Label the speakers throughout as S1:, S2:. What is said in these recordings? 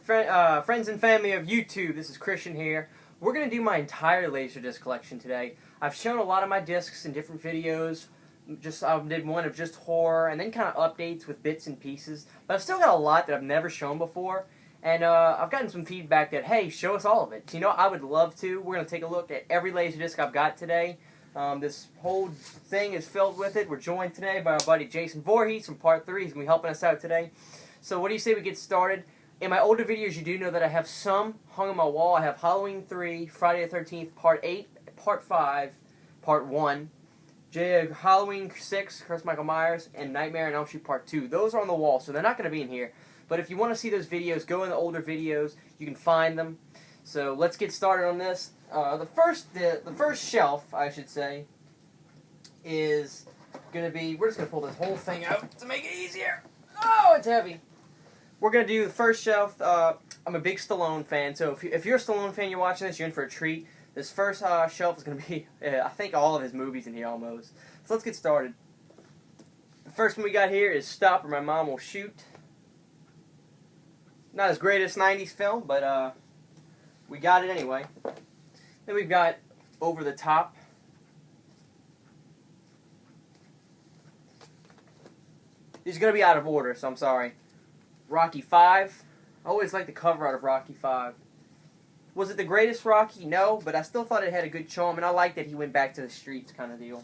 S1: friends and family of YouTube, this is Christian here. We're going to do my entire Laserdisc collection today. I've shown a lot of my discs in different videos. I did one of just horror, and then kind of updates with bits and pieces. But I've still got a lot that I've never shown before. And I've gotten some feedback that, hey, show us all of it. So, you know, I would love to. We're going to take a look at every Laserdisc I've got today. This whole thing is filled with it. We're joined today by our buddy Jason Voorhees from Part 3. He's going to be helping us out today. So what do you say we get started? In my older videos, you do know that I have some hung on my wall. I have Halloween 3, Friday the 13th, Part 8, Part 5, Part 1, Halloween 6, Curse Michael Myers, and Nightmare on Elm Street Part 2. Those are on the wall, so they're not going to be in here. But if you want to see those videos, go in the older videos. You can find them. So let's get started on this. The first shelf, I should say, is going to be... We're just going to pull this whole thing out to make it easier. Oh, it's heavy. We're going to do the first shelf. I'm a big Stallone fan, so if you're a Stallone fan, you're watching this, you're in for a treat. This first shelf is going to be, I think, all of his movies in here almost. So let's get started. The first one we got here is Stop or My Mom Will Shoot. Not as great as 90s film, but we got it anyway. Then we've got Over the Top. These are going to be out of order, so I'm sorry. Rocky 5. I always liked the cover art of Rocky 5. Was it the greatest Rocky? No, but I still thought it had a good charm, and I liked that he went back to the streets kind of deal.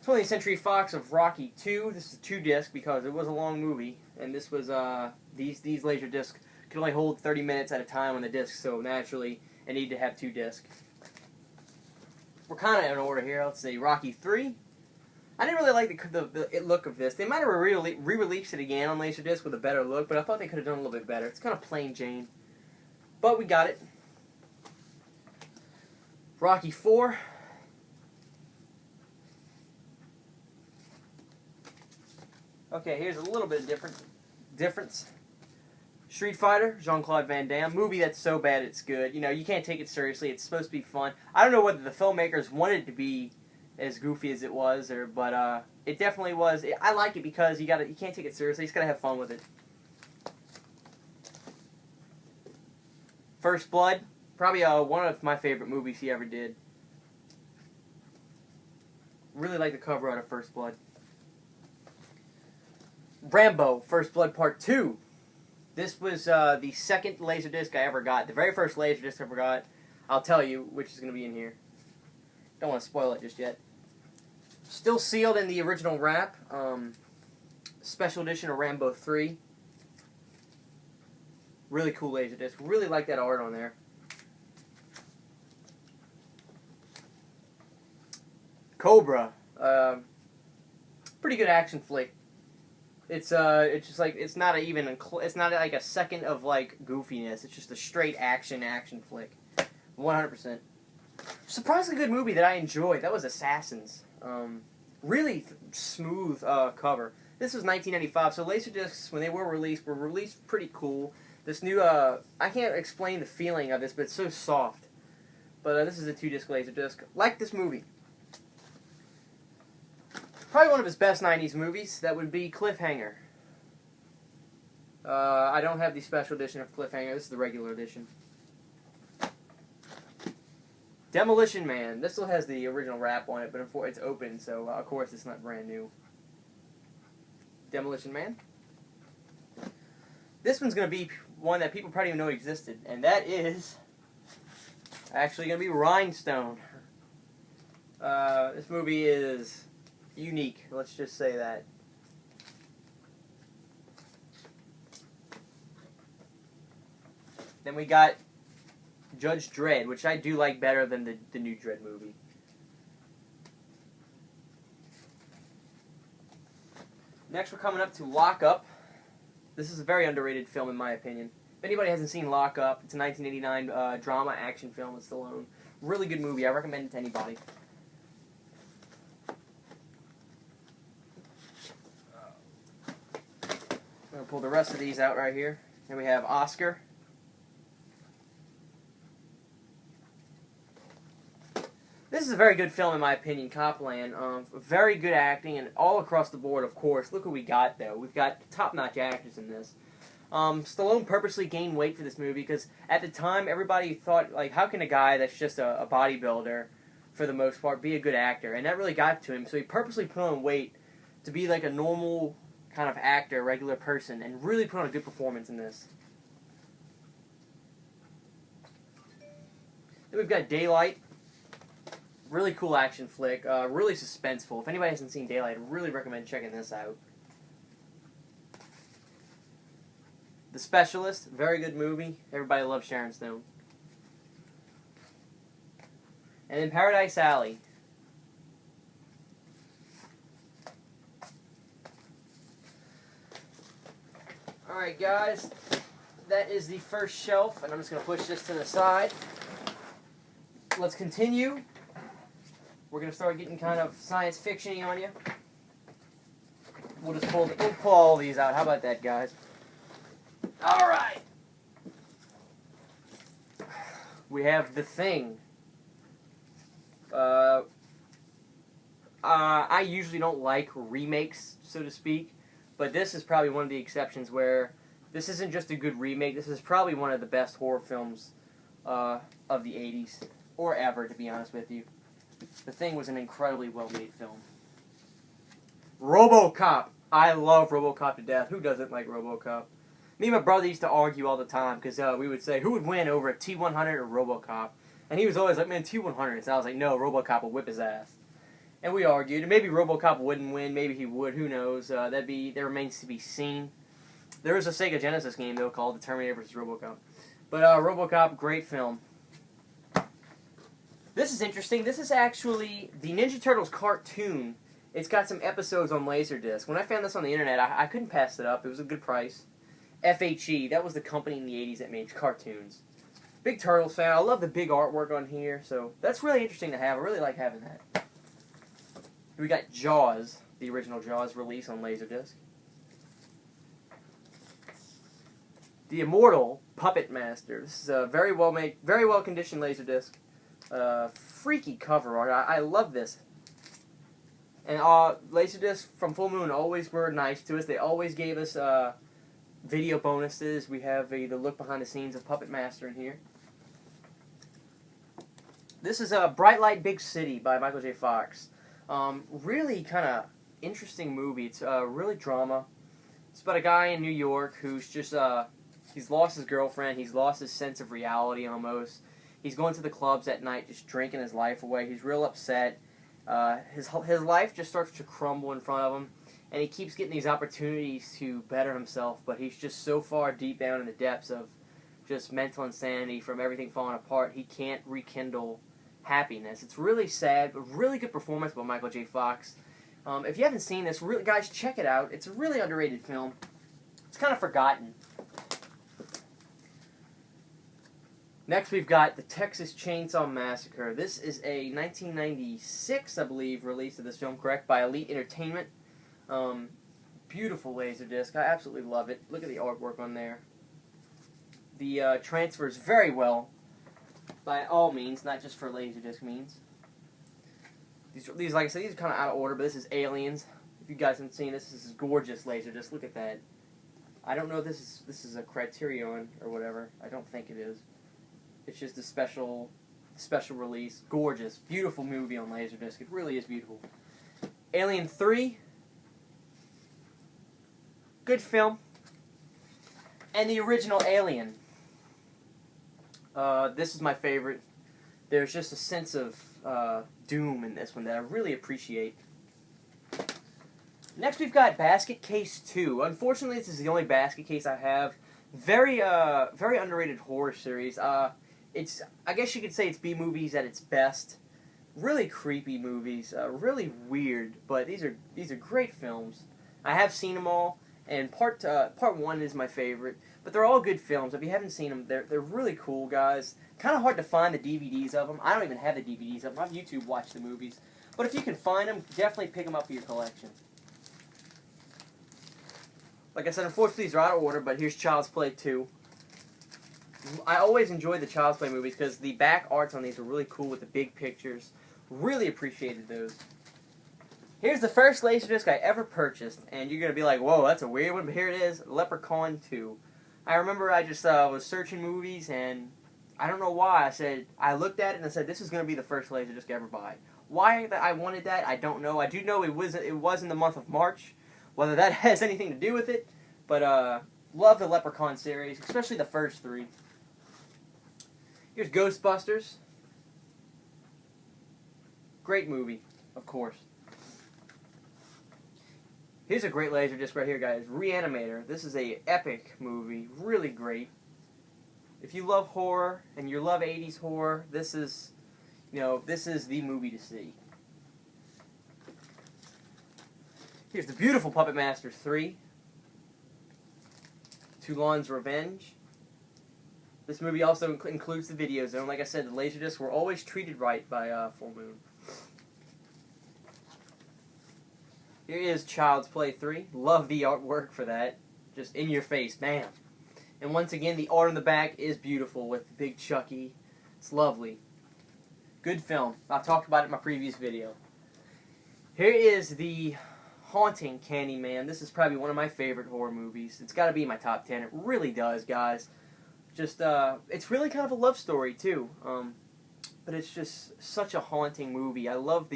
S1: 20th Century Fox of Rocky 2. This is a 2-disc because it was a long movie, and this was these Laserdiscs could only hold 30 minutes at a time on the disc, so naturally it needed to have 2 discs. We're kind of in order here. Let's see, Rocky 3. I didn't really like the look of this. They might have re-released it again on Laserdisc with a better look, but I thought they could have done a little bit better. It's kind of plain Jane. But we got it. Rocky 4. Okay, here's a little bit of difference. Street Fighter, Jean-Claude Van Damme. Movie that's so bad it's good. You know, you can't take it seriously. It's supposed to be fun. I don't know whether the filmmakers wanted it to be as goofy as it was, but it definitely was. I like it because you can't take it seriously. You just gotta have fun with it. First Blood, probably one of my favorite movies he ever did. Really like the cover art of First Blood. Rambo, First Blood Part 2. This was the second Laserdisc I ever got. The very first Laserdisc I ever got. I'll tell you which is going to be in here. Don't want to spoil it just yet. Still sealed in the original wrap. Special edition of Rambo 3. Really cool Laserdisc. Really like that art on there. Cobra. Pretty good action flick. It's just like it's not like a second of like goofiness. It's just a straight action flick. 100%. Surprisingly good movie that I enjoyed. That was Assassins. Really smooth cover. This was 1995, so Laserdiscs, when they were released pretty cool. This new, I can't explain the feeling of this, but it's so soft. But this is a 2-disc Laserdisc. Like this movie. Probably one of his best 90s movies. That would be Cliffhanger. I don't have the special edition of Cliffhanger. This is the regular edition. Demolition Man. This still has the original wrap on it, but it's open, so of course it's not brand new. Demolition Man. This one's going to be one that people probably even know existed, and that is actually going to be Rhinestone. This movie is unique, let's just say that. Then we got Judge Dredd, which I do like better than the new Dredd movie. Next, we're coming up to Lock Up. This is a very underrated film, in my opinion. If anybody hasn't seen Lock Up, it's a 1989 drama action film with Stallone. Really good movie. I recommend it to anybody. I'm going to pull the rest of these out right here. Then we have Oscar. This is a very good film in my opinion, Copland. Very good acting and all across the board, of course. Look what we got though. We've got top-notch actors in this. Stallone purposely gained weight for this movie because at the time everybody thought, like, how can a guy that's just a bodybuilder, for the most part, be a good actor? And that really got to him, so he purposely put on weight to be like a normal kind of actor, regular person, and really put on a good performance in this. Then we've got Daylight. Really cool action flick, really suspenseful. If anybody hasn't seen Daylight, I really recommend checking this out. The Specialist, very good movie. Everybody loves Sharon Stone. And then Paradise Alley. Alright guys, that is the first shelf, and I'm just going to push this to the side. Let's continue. We're going to start getting kind of science fiction-y on you. We'll just pull all these out. How about that, guys? Alright! We have The Thing. I usually don't like remakes, so to speak, but this is probably one of the exceptions where this isn't just a good remake. This is probably one of the best horror films of the 80s, or ever, to be honest with you. The Thing was an incredibly well-made film. RoboCop. I love RoboCop to death. Who doesn't like RoboCop? Me and my brother used to argue all the time because we would say, who would win over a T-100 or RoboCop? And he was always like, man, T-100. So I was like, no, RoboCop will whip his ass. And we argued. And maybe RoboCop wouldn't win. Maybe he would. Who knows? That remains to be seen. There was a Sega Genesis game, though, called The Terminator vs. RoboCop. But RoboCop, great film. This is interesting. This is actually the Ninja Turtles cartoon. It's got some episodes on Laserdisc. When I found this on the internet, I couldn't pass it up. It was a good price. FHE, that was the company in the 80s that made cartoons. Big Turtles fan. I love the big artwork on here, so that's really interesting to have. I really like having that. We got Jaws, the original Jaws release on Laserdisc. The Immortal Puppet Master. This is a very well made, very well conditioned Laserdisc. Freaky cover art. I love this. And Laserdisc from Full Moon always were nice to us. They always gave us video bonuses. We have the look behind the scenes of Puppet Master in here. This is Bright Light Big City by Michael J. Fox. Really kind of interesting movie. It's really drama. It's about a guy in New York who's just he's lost his girlfriend. He's lost his sense of reality almost. He's going to the clubs at night, just drinking his life away. He's real upset. His life just starts to crumble in front of him, and he keeps getting these opportunities to better himself, but he's just so far deep down in the depths of just mental insanity from everything falling apart, he can't rekindle happiness. It's really sad, but really good performance by Michael J. Fox. If you haven't seen this, really, guys, check it out. It's a really underrated film. It's kind of forgotten. Next, we've got the Texas Chainsaw Massacre. This is a 1996, I believe, release of this film, correct, by Elite Entertainment. Beautiful Laserdisc. I absolutely love it. Look at the artwork on there. The transfers very well, by all means, not just for Laserdisc means. These, like I said, these are kind of out of order, but this is Aliens. If you guys haven't seen this, this is gorgeous Laserdisc. Look at that. I don't know if this is a Criterion or whatever. I don't think it is. It's just a special release. Gorgeous. Beautiful movie on Laserdisc. It really is beautiful. Alien 3. Good film. And the original Alien. This is my favorite. There's just a sense of doom in this one that I really appreciate. Next we've got Basket Case 2. Unfortunately, this is the only basket case I have. Very underrated horror series. I guess you could say it's B-movies at its best. Really creepy movies, really weird, but these are great films. I have seen them all, and part 1 is my favorite. But they're all good films. If you haven't seen them, they're really cool, guys. Kind of hard to find the DVDs of them. I don't even have the DVDs of them. I've YouTube watched the movies. But if you can find them, definitely pick them up for your collection. Like I said, unfortunately, these are out of order, but here's Child's Play 2. I always enjoy the Child's Play movies because the back arts on these are really cool with the big pictures. Really appreciated those. Here's the first Laserdisc I ever purchased, and you're going to be like, whoa, that's a weird one, but here it is, Leprechaun 2. I remember I just was searching movies, and I don't know why. I looked at it and I said, this is going to be the first Laserdisc I ever buy. Why that I wanted that, I don't know. I do know it was in the month of March. Whether that has anything to do with it, but love the Leprechaun series, especially the first three. Here's Ghostbusters. Great movie, of course. Here's a great Laserdisc right here, guys. Reanimator. This is a epic movie, really great. If you love horror and you love 80s horror, this is the movie to see. Here's the beautiful Puppet Master 3. Toulon's Revenge. This movie also includes the Video Zone. Like I said, the Laserdiscs were always treated right by Full Moon. Here is Child's Play 3. Love the artwork for that. Just in your face, bam. And once again, the art on the back is beautiful with Big Chucky. It's lovely. Good film. I talked about it in my previous video. Here is the Haunting Candyman. This is probably one of my favorite horror movies. It's got to be in my top 10. It really does, guys. Just, it's really kind of a love story, too. But it's just such a haunting movie. I love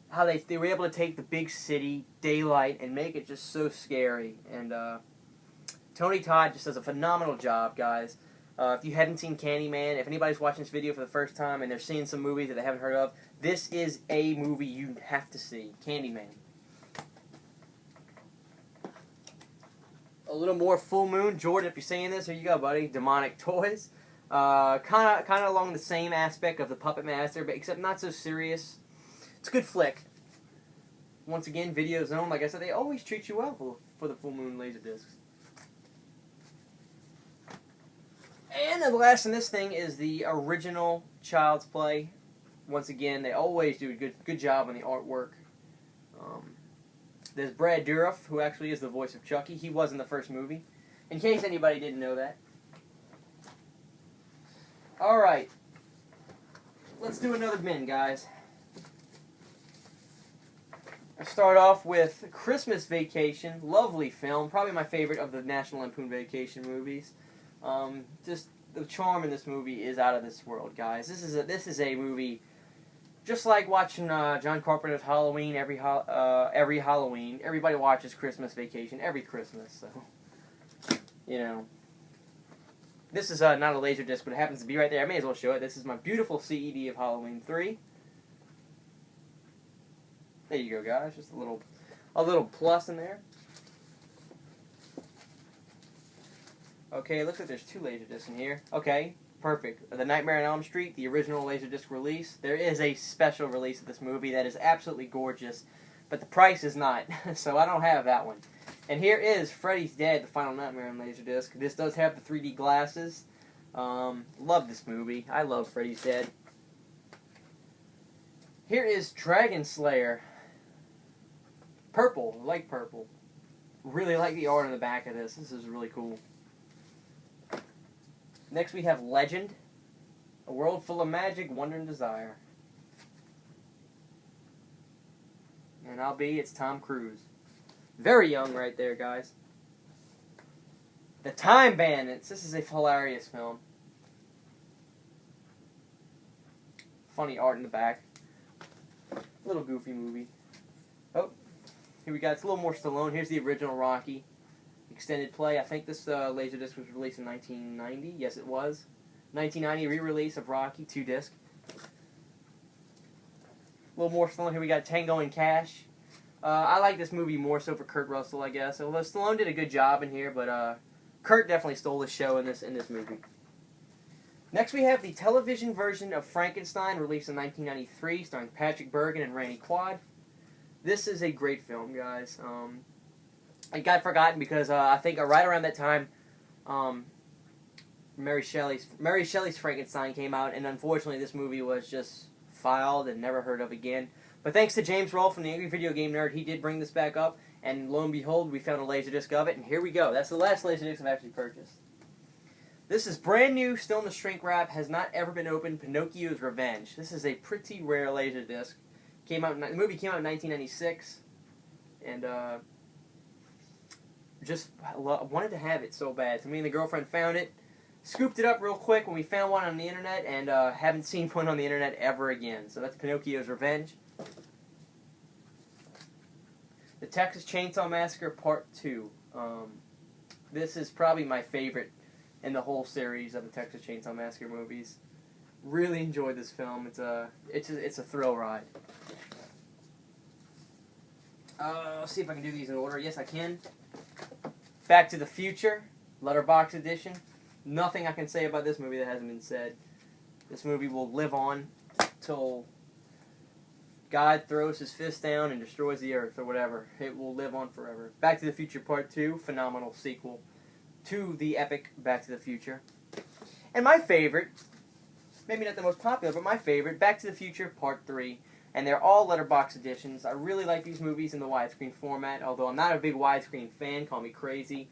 S1: how they were able to take the big city, daylight, and make it just so scary. And Tony Todd just does a phenomenal job, guys. If you haven't seen Candyman, if anybody's watching this video for the first time and they're seeing some movies that they haven't heard of, this is a movie you have to see. Candyman. A little more Full Moon. Jordan, if you're seeing this, here you go, buddy. Demonic Toys. Kind of along the same aspect of the Puppet Master, but except not so serious. It's a good flick. Once again, Video Zone. Like I said, they always treat you well for the Full Moon Laserdiscs. And the last in this thing is the original Child's Play. Once again, they always do a good job on the artwork. There's Brad Dourif, who actually is the voice of Chucky. He was in the first movie, in case anybody didn't know that. Alright. Let's do another bin, guys. I'll start off with Christmas Vacation. Lovely film. Probably my favorite of the National Lampoon Vacation movies. Just the charm in this movie is out of this world, guys. This is a movie just like watching John Carpenter's Halloween every Halloween. Everybody watches Christmas Vacation every Christmas, so you know. This is not a Laserdisc, but it happens to be right there. I may as well show it. This is my beautiful CED of Halloween 3. There you go, guys. Just a little plus in there. Okay, it looks like there's 2 Laserdiscs in here. Okay, perfect. The Nightmare on Elm Street, the original Laserdisc release. There is a special release of this movie that is absolutely gorgeous, but the price is not, so I don't have that one. And here is Freddy's Dead, the Final Nightmare on Laserdisc. This does have the 3D glasses. Love this movie. I love Freddy's Dead. Here is Dragon Slayer. Purple, I like purple. Really like the art on the back of this. This is really cool. Next we have Legend, a world full of magic, wonder, and desire. And it's Tom Cruise. Very young right there, guys. The Time Bandits. This is a hilarious film. Funny art in the back. Little goofy movie. Oh, here we got, it's a little more Stallone. Here's the original Rocky. Extended play. I think this Laserdisc was released in 1990. Yes, it was. 1990 re-release of Rocky, 2-disc. A little more Stallone. Here we got Tango and Cash. I like this movie more so for Kurt Russell, I guess. Although Stallone did a good job in here, but Kurt definitely stole the show in this movie. Next we have the television version of Frankenstein, released in 1993, starring Patrick Bergin and Randy Quaid. This is a great film, guys. It got forgotten because I think right around that time, Mary Shelley's Frankenstein came out, and unfortunately this movie was just filed and never heard of again. But thanks to James Rolfe from the Angry Video Game Nerd, he did bring this back up, and lo and behold, we found a Laserdisc of it, and here we go. That's the last Laserdisc I've actually purchased. This is brand new, still in the shrink wrap, has not ever been opened, Pinocchio's Revenge. This is a pretty rare Laserdisc. The movie came out in 1996, and just wanted to have it so bad. So me and the girlfriend found it, scooped it up real quick when we found one on the internet, and haven't seen one on the internet ever again. So that's Pinocchio's Revenge. The Texas Chainsaw Massacre Part 2. This is probably my favorite in the whole series of the Texas Chainsaw Massacre movies. Really enjoyed this film. It's a thrill ride. Let's see if I can do these in order. Yes, I can. Back to the Future, Letterbox Edition. Nothing I can say about this movie that hasn't been said. This movie will live on till God throws his fist down and destroys the earth or whatever. It will live on forever. Back to the Future Part 2, phenomenal sequel to the epic Back to the Future. And my favorite, maybe not the most popular, but my favorite, Back to the Future Part 3. And they're all letterbox editions. I really like these movies in the widescreen format, although I'm not a big widescreen fan, call me crazy.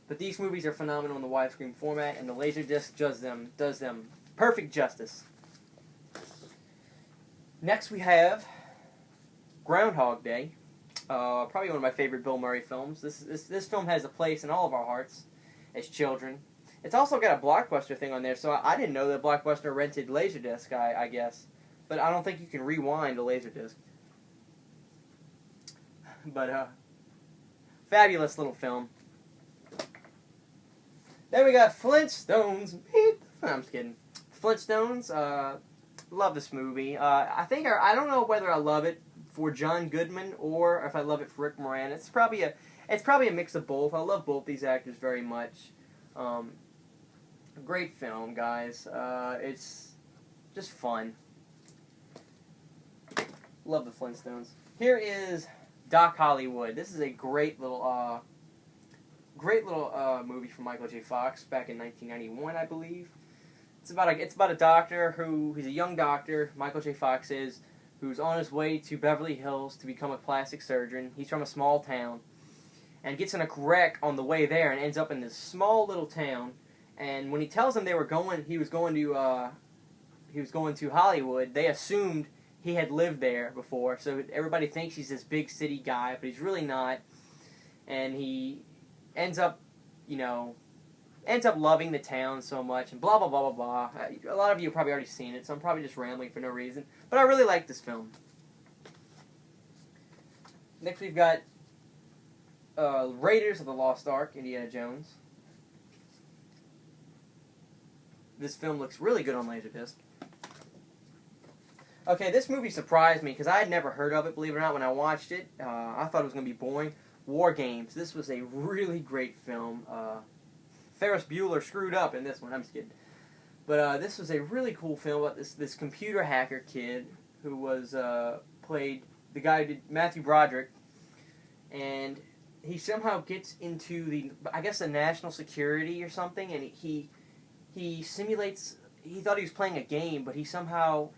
S1: But these movies are phenomenal in the widescreen format, and the Laserdisc does them perfect justice. Next we have Groundhog Day. Probably one of my favorite Bill Murray films. This film has a place in all of our hearts as children. It's also got a Blockbuster thing on there, so I didn't know that Blockbuster rented Laserdisc, I guess. But I don't think you can rewind a Laserdisc. But, fabulous little film. Then we got Flintstones. I'm just kidding. Flintstones, love this movie. I don't know whether I love it for John Goodman or if I love it for Rick Moranis. It's probably a mix of both. I love both these actors very much. Great film, guys. It's just fun. Love the Flintstones. Here is Doc Hollywood. This is a great little movie from Michael J. Fox back in 1991, I believe. It's about a doctor he's a young doctor, Michael J. Fox is, who's on his way to Beverly Hills to become a plastic surgeon. He's from a small town, and gets in a wreck on the way there, and ends up in this small little town. And when he tells them he was going to Hollywood, they assumed he had lived there before, so everybody thinks he's this big city guy, but he's really not. And he ends up loving the town so much, and blah, blah, blah, blah, blah. A lot of you have probably already seen it, so I'm probably just rambling for no reason. But I really like this film. Next we've got Raiders of the Lost Ark, Indiana Jones. This film looks really good on Laserdisc. Okay, this movie surprised me because I had never heard of it, believe it or not, when I watched it. I thought it was going to be boring. War Games. This was a really great film. Ferris Bueller screwed up in this one. I'm just kidding. But this was a really cool film about this computer hacker kid who was played the guy who did Matthew Broderick, and he somehow gets into the national security or something, and he simulates. He thought he was playing a game, but he somehow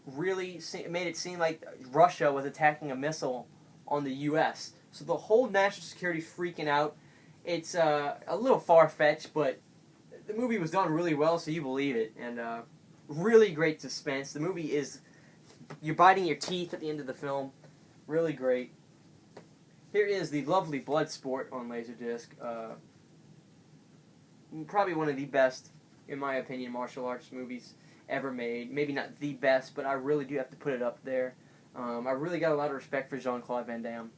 S1: really made it seem like Russia was attacking a missile on the U.S. So the whole national security is freaking out. It's a little far-fetched, but the movie was done really well, so you believe it. And really great suspense. The movie is, you're biting your teeth at the end of the film. Really great. Here is the lovely Bloodsport on Laserdisc. Probably one of the best, in my opinion, martial arts movies ever made. Maybe not the best, but I really do have to put it up there. I really got a lot of respect for Jean-Claude Van Damme.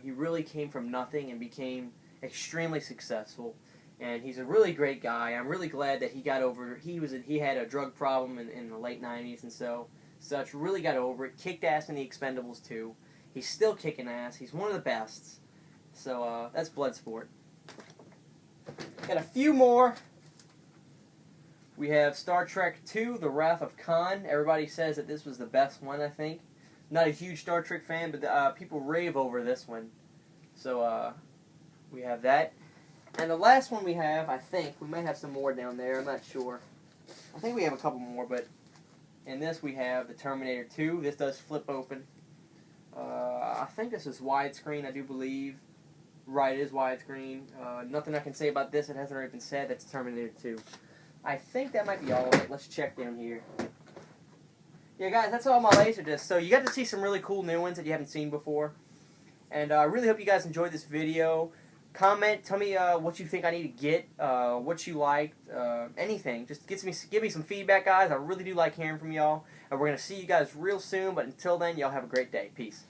S1: He really came from nothing and became extremely successful, and he's a really great guy. I'm really glad that he got over. He had a drug problem in the late '90s and such. Really got over it. Kicked ass in the Expendables 2. He's still kicking ass. He's one of the best. So that's Bloodsport. Got a few more. We have Star Trek II, The Wrath of Khan. Everybody says that this was the best one, I think. Not a huge Star Trek fan, but people rave over this one. So, we have that. And the last one we have, I think, we might have some more down there, I'm not sure. I think we have a couple more, but in this we have the Terminator 2. This does flip open. I think this is widescreen, I do believe. Right, it is widescreen. Nothing I can say about this, it hasn't already been said. That's Terminator 2. I think that might be all of it. Let's check down here. Yeah, guys, that's all my Laserdiscs. So you got to see some really cool new ones that you haven't seen before. And I really hope you guys enjoyed this video. Comment, tell me what you think I need to get, what you liked, anything. Just give me some feedback, guys. I really do like hearing from y'all. And we're going to see you guys real soon, but until then, y'all have a great day. Peace.